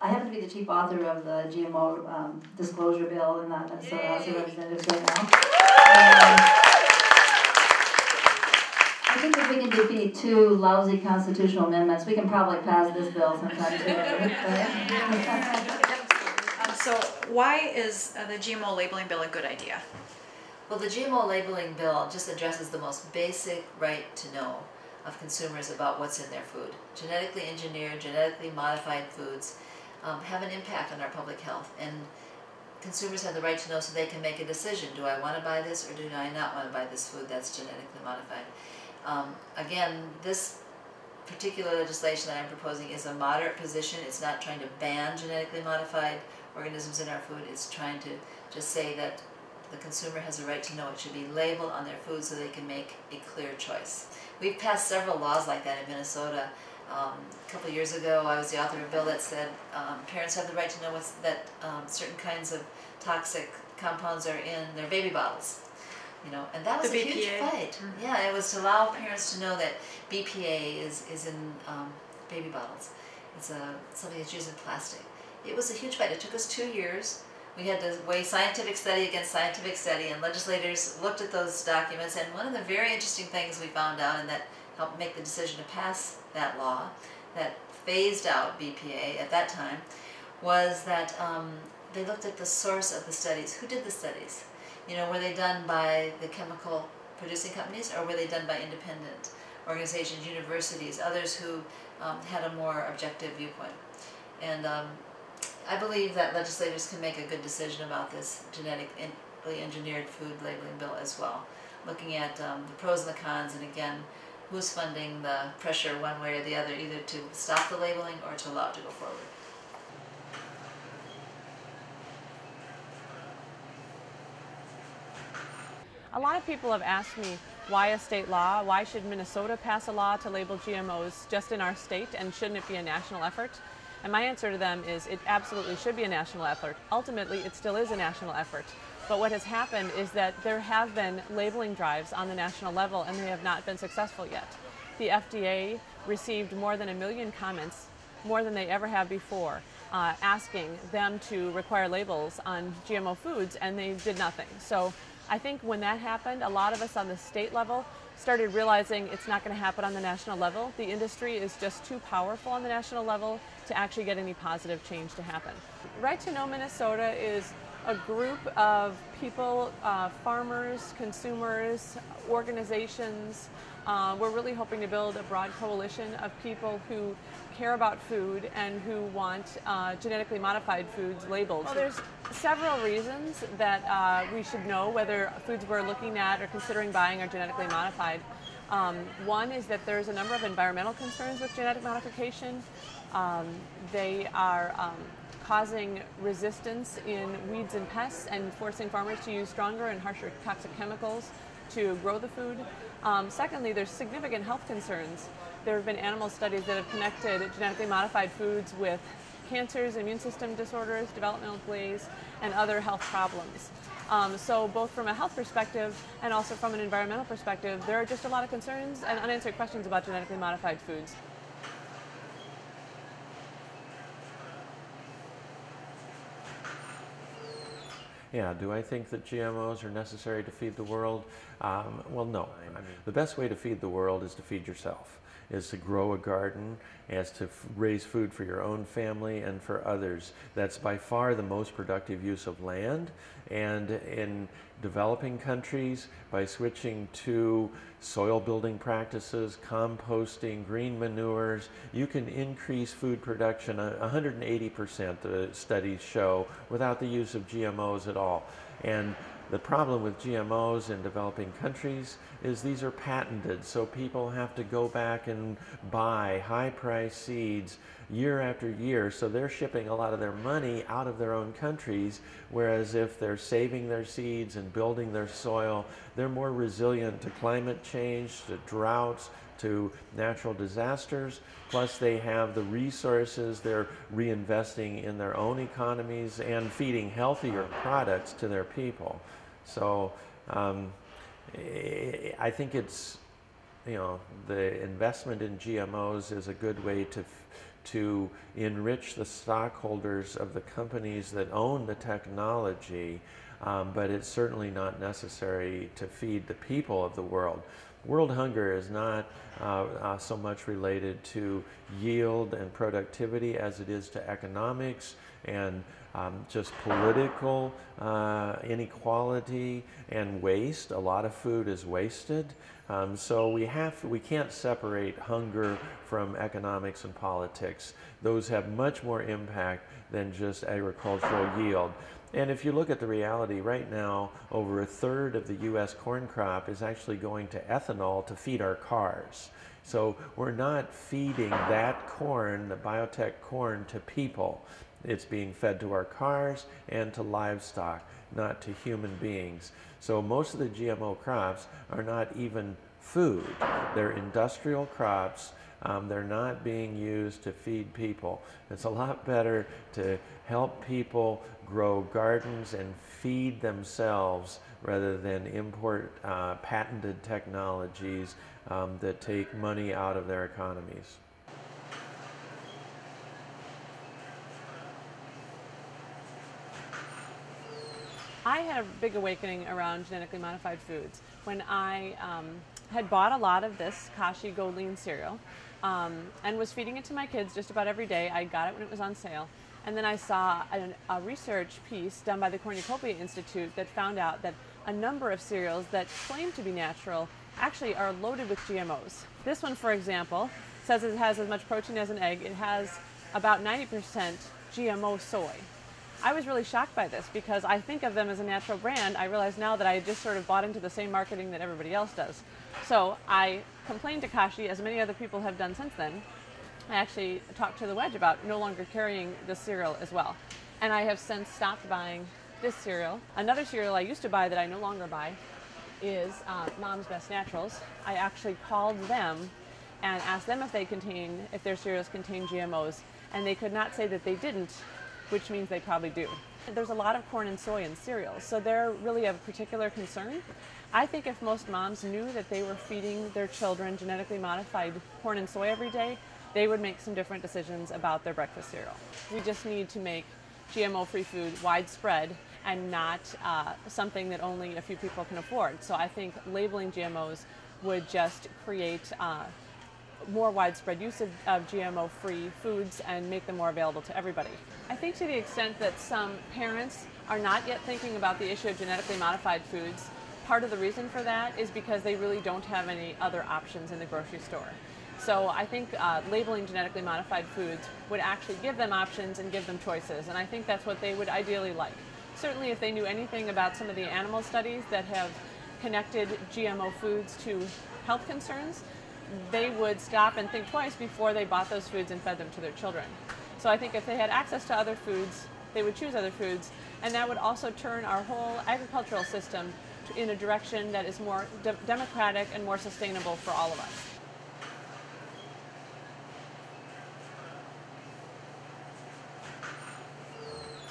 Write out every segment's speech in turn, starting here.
I happen to be the chief author of the GMO disclosure bill in that Minnesota House of Representatives right now. I think if we can defeat 2 lousy constitutional amendments, we can probably pass this bill sometime too. So why is the GMO labeling bill a good idea? Well, the GMO labeling bill just addresses the most basic right to know of consumers about what's in their food. Genetically engineered, genetically modified foods have an impact on our public health, and consumers have the right to know so they can make a decision. Do I want to buy this, or do I not want to buy this food that's genetically modified? Again, this particular legislation that I'm proposing is a moderate position. It's not trying to ban genetically modified organisms in our food. It's trying to just say that the consumer has a right to know. It should be labeled on their food so they can make a clear choice. We've passed several laws like that in Minnesota. A couple of years ago, I was the author of a bill that said parents have the right to know that certain kinds of toxic compounds are in their baby bottles. You know, and that was a huge fight. Mm-hmm. Yeah, it was to allow parents to know that BPA is in baby bottles. It's something that's used in plastic. It was a huge fight. It took us 2 years. We had to weigh scientific study against scientific study, and legislators looked at those documents, and one of the very interesting things we found out, and that helped make the decision to pass that law that phased out BPA at that time, was that they looked at the source of the studies. Who did the studies? You know, were they done by the chemical producing companies, or were they done by independent organizations, universities, others who had a more objective viewpoint? And I believe that legislators can make a good decision about this genetically engineered food labeling bill as well, looking at the pros and the cons, and again, who's funding the pressure one way or the other, either to stop the labeling or to allow it to go forward. A lot of people have asked me, why a state law? Why should Minnesota pass a law to label GMOs just in our state, and shouldn't it be a national effort? And my answer to them is it absolutely should be a national effort. Ultimately, it still is a national effort. But what has happened is that there have been labeling drives on the national level, and they have not been successful yet. The FDA received more than 1 million comments, more than they ever have before, asking them to require labels on GMO foods, and they did nothing. So I think when that happened, a lot of us on the state level started realizing it's not going to happen on the national level. The industry is just too powerful on the national level to actually get any positive change to happen. Right to Know Minnesota is a group of people, farmers, consumers, organizations. We're really hoping to build a broad coalition of people who care about food and who want genetically modified foods labeled. Well, there's several reasons that we should know whether foods we're looking at or considering buying are genetically modified. One is that there's a number of environmental concerns with genetic modification. They are causing resistance in weeds and pests and forcing farmers to use stronger and harsher toxic chemicals to grow the food. Secondly, there's significant health concerns. There have been animal studies that have connected genetically modified foods with cancers, immune system disorders, developmental delays, and other health problems. So both from a health perspective and also from an environmental perspective, there are just a lot of concerns and unanswered questions about genetically modified foods. Yeah, do I think that GMOs are necessary to feed the world? Well, no. I mean, the best way to feed the world is to feed yourself, is to grow a garden, is to raise food for your own family and for others. That's by far the most productive use of land. And in developing countries, by switching to soil building practices, composting, green manures, you can increase food production 180%, the studies show, without the use of GMOs at all. And the problem with GMOs in developing countries is these are patented, so people have to go back and buy high-priced seeds year after year, so they're shipping a lot of their money out of their own countries, whereas if they're saving their seeds and building their soil, they're more resilient to climate change, to droughts, to natural disasters, plus they have the resources, they're reinvesting in their own economies and feeding healthier products to their people. So I think it's, you know, the investment in GMOs is a good way to enrich the stockholders of the companies that own the technology, but it's certainly not necessary to feed the people of the world. World hunger is not so much related to yield and productivity as it is to economics and just political inequality and waste. A lot of food is wasted. So we can't separate hunger from economics and politics. Those have much more impact than just agricultural yield. And if you look at the reality right now, over a third of the U.S. corn crop is actually going to ethanol to feed our cars. So we're not feeding that corn, the biotech corn, to people. It's being fed to our cars and to livestock, not to human beings. So most of the GMO crops are not even food. They're industrial crops. They're not being used to feed people. It's a lot better to help people grow gardens and feed themselves rather than import patented technologies that take money out of their economies. I had a big awakening around genetically modified foods when I had bought a lot of this Kashi Gold Lean cereal and was feeding it to my kids just about every day. I got it when it was on sale. And then I saw a research piece done by the Cornucopia Institute that found out that a number of cereals that claim to be natural actually are loaded with GMOs. This one, for example, says it has as much protein as an egg. It has about 90% GMO soy. I was really shocked by this because I think of them as a natural brand. I realize now that I just sort of bought into the same marketing that everybody else does. So I complained to Kashi, as many other people have done since then. I actually talked to the Wedge about no longer carrying this cereal as well. And I have since stopped buying this cereal. Another cereal I used to buy that I no longer buy is Mom's Best Naturals. I actually called them and asked them if their cereals contain GMOs, and they could not say that they didn't, which means they probably do. There's a lot of corn and soy in cereals, so they're really of particular concern. I think if most moms knew that they were feeding their children genetically modified corn and soy every day, they would make some different decisions about their breakfast cereal. We just need to make GMO-free food widespread and not something that only a few people can afford. So I think labeling GMOs would just create more widespread use of GMO-free foods and make them more available to everybody. I think to the extent that some parents are not yet thinking about the issue of genetically modified foods, part of the reason for that is because they really don't have any other options in the grocery store. So I think labeling genetically modified foods would actually give them options and give them choices, and I think that's what they would ideally like. Certainly if they knew anything about some of the animal studies that have connected GMO foods to health concerns, they would stop and think twice before they bought those foods and fed them to their children. So I think if they had access to other foods, they would choose other foods, and that would also turn our whole agricultural system in a direction that is more democratic and more sustainable for all of us.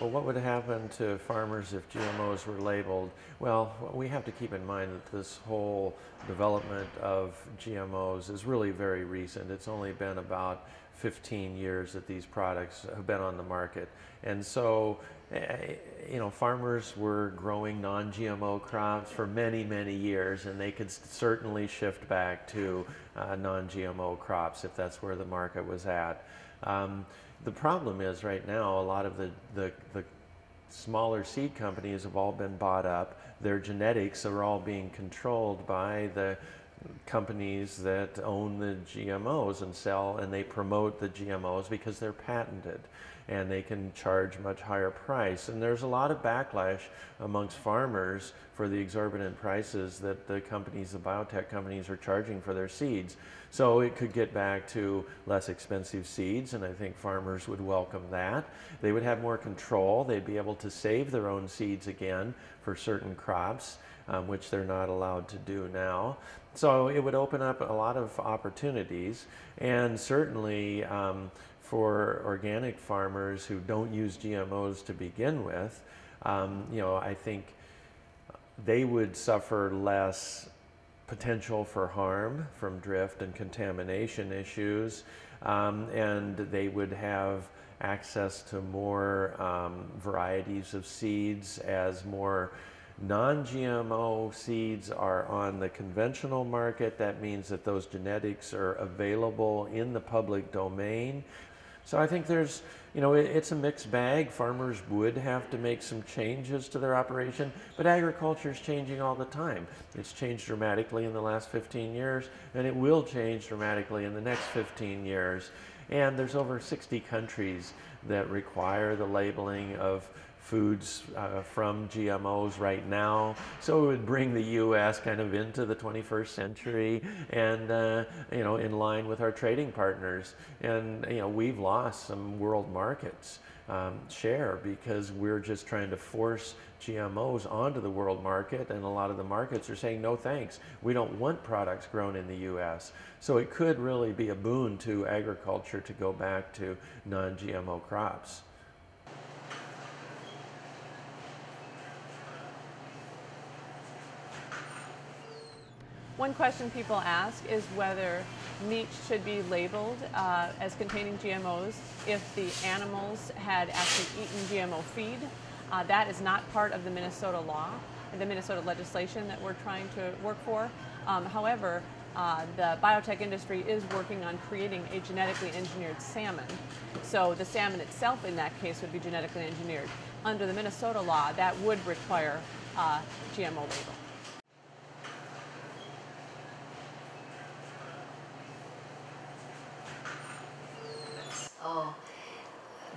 Well, what would happen to farmers if GMOs were labeled? Well, we have to keep in mind that this whole development of GMOs is really very recent. It's only been about 15 years that these products have been on the market. And so, farmers were growing non-GMO crops for many, many years, and they could certainly shift back to non-GMO crops if that's where the market was at. The problem is right now a lot of the smaller seed companies have all been bought up. Their genetics are all being controlled by the companies that own the GMOs and sell, and they promote the GMOs because they're patented and they can charge much higher price. And there's a lot of backlash amongst farmers for the exorbitant prices that the companies, the biotech companies, are charging for their seeds. So it could get back to less expensive seeds, and I think farmers would welcome that. They would have more control. They'd be able to save their own seeds again for certain crops, which they're not allowed to do now. So it would open up a lot of opportunities, and certainly for organic farmers who don't use GMOs to begin with, I think they would suffer less potential for harm from drift and contamination issues, and they would have access to more varieties of seeds as more non-GMO seeds are on the conventional market. That means that those genetics are available in the public domain. So I think there's, it's a mixed bag. Farmers would have to make some changes to their operation, but agriculture is changing all the time. It's changed dramatically in the last 15 years, and it will change dramatically in the next 15 years. And there's over 60 countries that require the labeling of foods from GMOs right now. So it would bring the U.S. kind of into the 21st century and, in line with our trading partners. And, we've lost some world markets share because we're just trying to force GMOs onto the world market, and a lot of the markets are saying, no thanks, we don't want products grown in the U.S. So it could really be a boon to agriculture to go back to non-GMO crops. One question people ask is whether meat should be labeled as containing GMOs if the animals had actually eaten GMO feed. That is not part of the Minnesota law, the Minnesota legislation that we're trying to work for. However, the biotech industry is working on creating a genetically engineered salmon. So the salmon itself in that case would be genetically engineered. Under the Minnesota law, that would require a GMO label. Oh,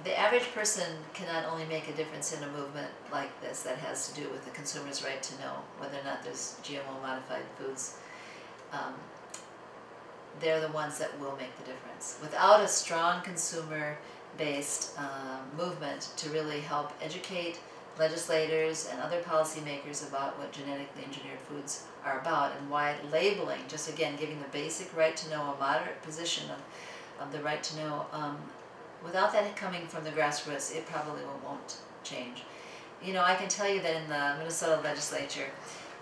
the average person cannot only make a difference in a movement like this that has to do with the consumer's right to know whether or not there's GMO modified foods. They're the ones that will make the difference. Without a strong consumer-based movement to really help educate legislators and other policymakers about what genetically engineered foods are about and why labeling, just again giving the basic right to know, a moderate position of the right to know, without that coming from the grassroots, it probably won't change. I can tell you that in the Minnesota legislature,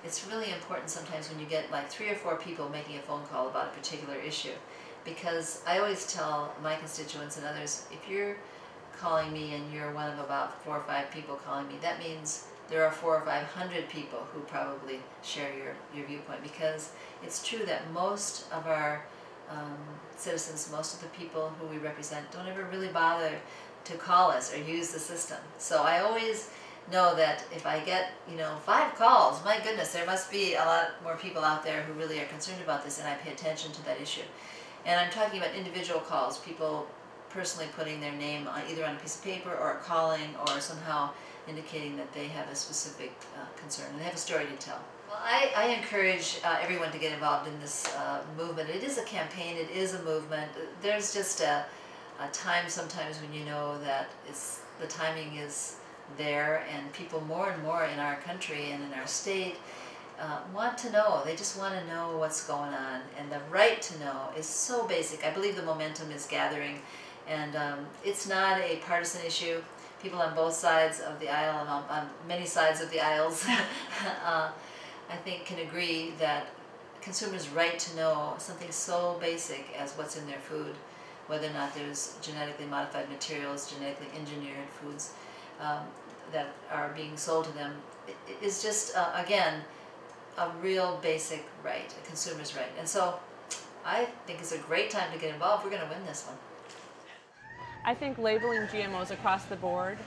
it's really important sometimes when you get like 3 or 4 people making a phone call about a particular issue, because I always tell my constituents and others, if you're calling me and you're one of about 4 or 5 people calling me, that means there are 400 or 500 people who probably share your viewpoint, because it's true that most of our citizens, most of the people who we represent, don't ever really bother to call us or use the system. So I always know that if I get 5 calls, my goodness, there must be a lot more people out there who really are concerned about this, and I pay attention to that issue. And I'm talking about individual calls, people personally putting their name on, either on a piece of paper or calling or somehow indicating that they have a specific concern and they have a story to tell. Well, I encourage everyone to get involved in this movement. It is a campaign, it is a movement. There's just a time sometimes when you know that the timing is there, and people more and more in our country and in our state want to know. They just want to know what's going on, and the right to know is so basic. I believe the momentum is gathering, and it's not a partisan issue. People on both sides of the aisle and on many sides of the aisles I think can agree that consumers' right to know something so basic as what's in their food, whether or not there's genetically modified materials, genetically engineered foods that are being sold to them, is just, again, a real basic right, a consumer's right. And so I think it's a great time to get involved. We're going to win this one. I think labeling GMOs across the board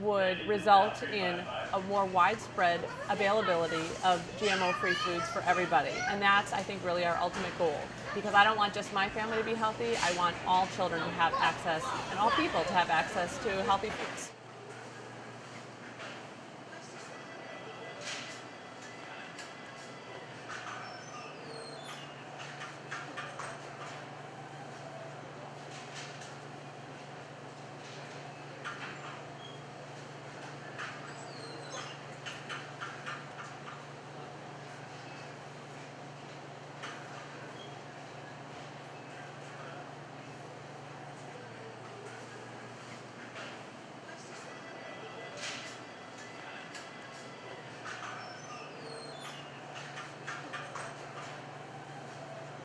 would result in a more widespread availability of GMO-free foods for everybody. And that's, I think, really our ultimate goal. Because I don't want just my family to be healthy, I want all children to have access, and all people to have access to healthy foods.